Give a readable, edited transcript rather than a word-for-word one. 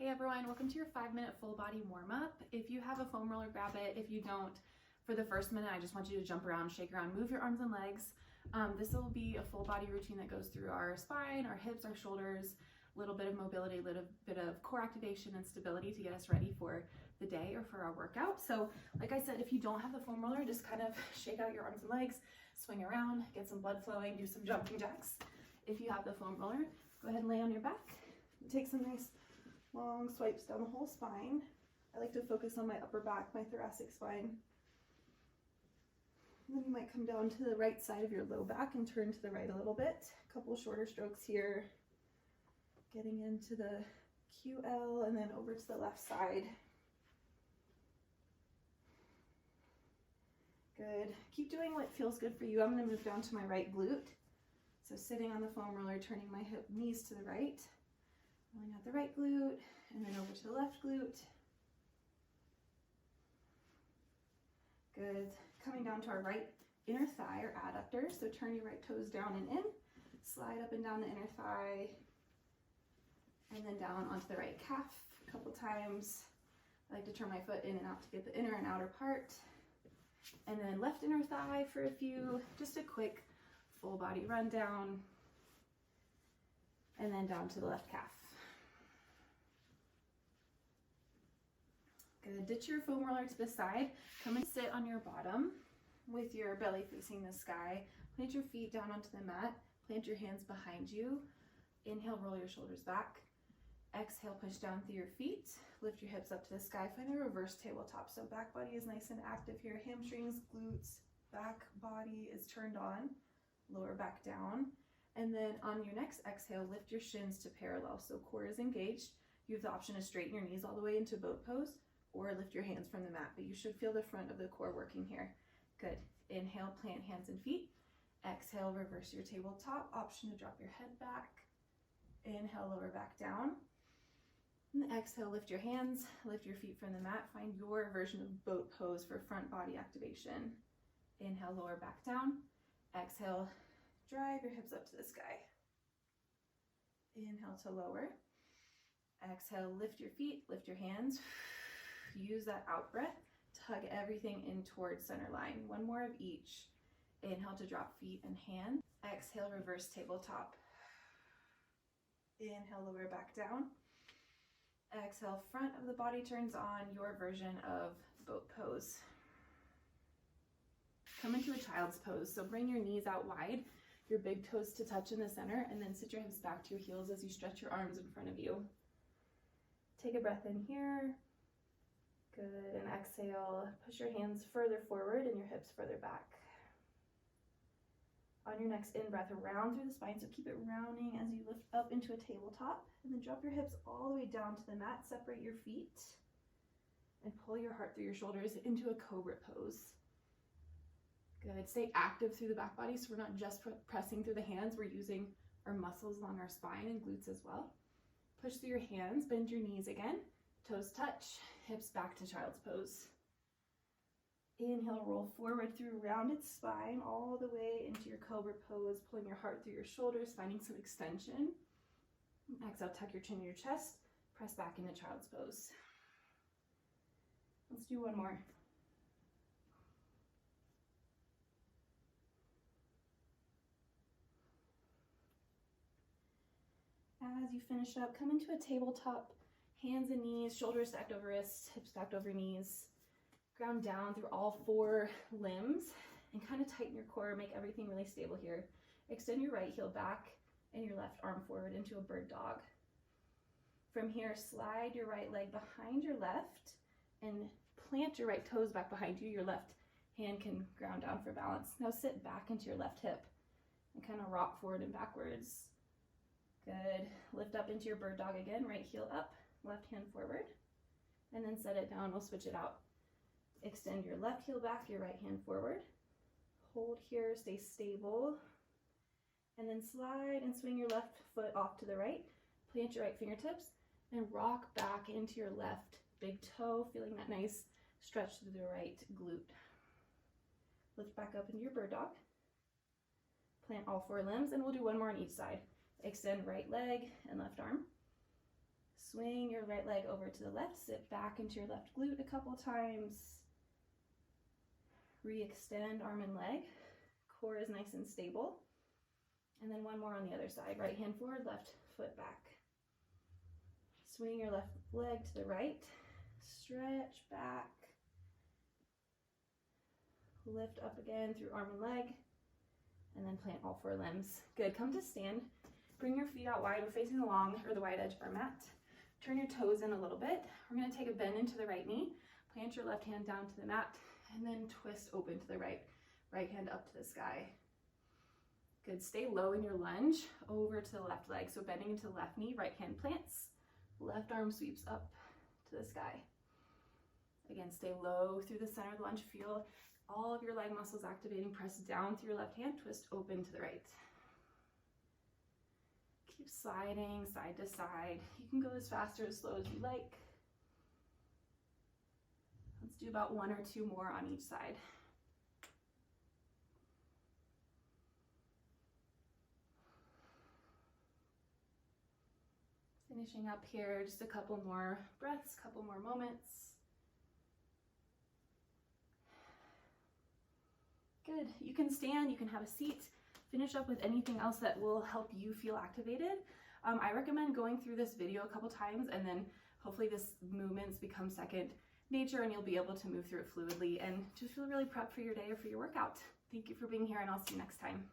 Hey everyone, welcome to your 5-minute full body warm-up. If you have a foam roller, grab it. If you don't, for the first minute, I just want you to jump around, shake around, move your arms and legs. This will be a full body routine that goes through our spine, our hips, our shoulders, a little bit of mobility, a little bit of core activation and stability to get us ready for the day or for our workout. So like I said, if you don't have the foam roller, just kind of shake out your arms and legs, swing around, get some blood flowing, do some jumping jacks. If you have the foam roller, go ahead and lay on your back. Take some nice long swipes down the whole spine. I like to focus on my upper back, my thoracic spine. And then you might come down to the right side of your low back and turn to the right a little bit. A couple shorter strokes here. Getting into the QL and then over to the left side. Good. Keep doing what feels good for you. I'm going to move down to my right glute. So sitting on the foam roller, turning my knees to the right. Rolling out the right glute, and then over to the left glute. Good. Coming down to our right inner thigh or adductor. So turn your right toes down and in. Slide up and down the inner thigh. And then down onto the right calf a couple times. I like to turn my foot in and out to get the inner and outer part. And then left inner thigh for a few. Just a quick full body rundown. And then down to the left calf. Good. Ditch your foam roller to the side. Come and sit on your bottom with your belly facing the sky. Plant your feet down onto the mat. Plant your hands behind you. Inhale, roll your shoulders back. Exhale, push down through your feet. Lift your hips up to the sky. Find a reverse tabletop. So back body is nice and active here. Hamstrings, glutes, back body is turned on. Lower back down. And then on your next exhale, lift your shins to parallel. So core is engaged. You have the option to straighten your knees all the way into boat pose, or lift your hands from the mat, but you should feel the front of the core working here. Good. Inhale, plant hands and feet. Exhale, reverse your tabletop. Option to drop your head back. Inhale, lower back down. And exhale, lift your hands, lift your feet from the mat. Find your version of boat pose for front body activation. Inhale, lower back down. Exhale, drive your hips up to the sky. Inhale to lower. Exhale, lift your feet, lift your hands. Use that out breath to hug everything in towards center line. One more of each. Inhale to drop feet and hands. Exhale, reverse tabletop. Inhale, lower back down. Exhale, front of the body turns on, your version of boat pose. Come into a child's pose. So bring your knees out wide, your big toes to touch in the center, and then sit your hips back to your heels as you stretch your arms in front of you. Take a breath in here. Good, and exhale, push your hands further forward and your hips further back. On your next in-breath, round through the spine, so keep it rounding as you lift up into a tabletop, and then drop your hips all the way down to the mat, separate your feet, and pull your heart through your shoulders into a cobra pose. Good, stay active through the back body, so we're not just pressing through the hands, we're using our muscles along our spine and glutes as well. Push through your hands, bend your knees again. Toes touch, hips back to child's pose. Inhale, roll forward through rounded spine all the way into your cobra pose, pulling your heart through your shoulders, finding some extension. Exhale, tuck your chin to your chest, press back into child's pose. Let's do one more. As you finish up, come into a tabletop. Hands and knees, shoulders stacked over wrists, hips stacked over knees. Ground down through all 4 limbs and kind of tighten your core, make everything really stable here. Extend your right heel back and your left arm forward into a bird dog. From here, slide your right leg behind your left and plant your right toes back behind you. Your left hand can ground down for balance. Now sit back into your left hip and kind of rock forward and backwards. Good. Lift up into your bird dog again, right heel up. Left hand forward, and then set it down. We'll switch it out. Extend your left heel back, your right hand forward. Hold here, stay stable. And then slide and swing your left foot off to the right. Plant your right fingertips and rock back into your left big toe, feeling that nice stretch through the right glute. Lift back up into your bird dog. Plant all 4 limbs, and we'll do one more on each side. Extend right leg and left arm. Swing your right leg over to the left, sit back into your left glute a couple times. Re-extend arm and leg. Core is nice and stable. And then one more on the other side. Right hand forward, left foot back. Swing your left leg to the right. Stretch back. Lift up again through arm and leg. And then plant all 4 limbs. Good. Come to stand. Bring your feet out wide. We're facing along or the wide edge of our mat. Turn your toes in a little bit. We're going to take a bend into the right knee. Plant your left hand down to the mat. And then twist open to the right. Right hand up to the sky. Good. Stay low in your lunge over to the left leg. So bending into the left knee, right hand plants. Left arm sweeps up to the sky. Again, stay low through the center of the lunge. Feel all of your leg muscles activating. Press down through your left hand. Twist open to the right. Keep sliding side to side. You can go as fast or as slow as you like. Let's do about 1 or 2 more on each side. Finishing up here, just a couple more breaths, couple more moments. Good. You can stand, you can have a seat. Finish up with anything else that will help you feel activated. I recommend going through this video a couple times, and then hopefully this movements become second nature and you'll be able to move through it fluidly and just feel really prepped for your day or for your workout. Thank you for being here, and I'll see you next time.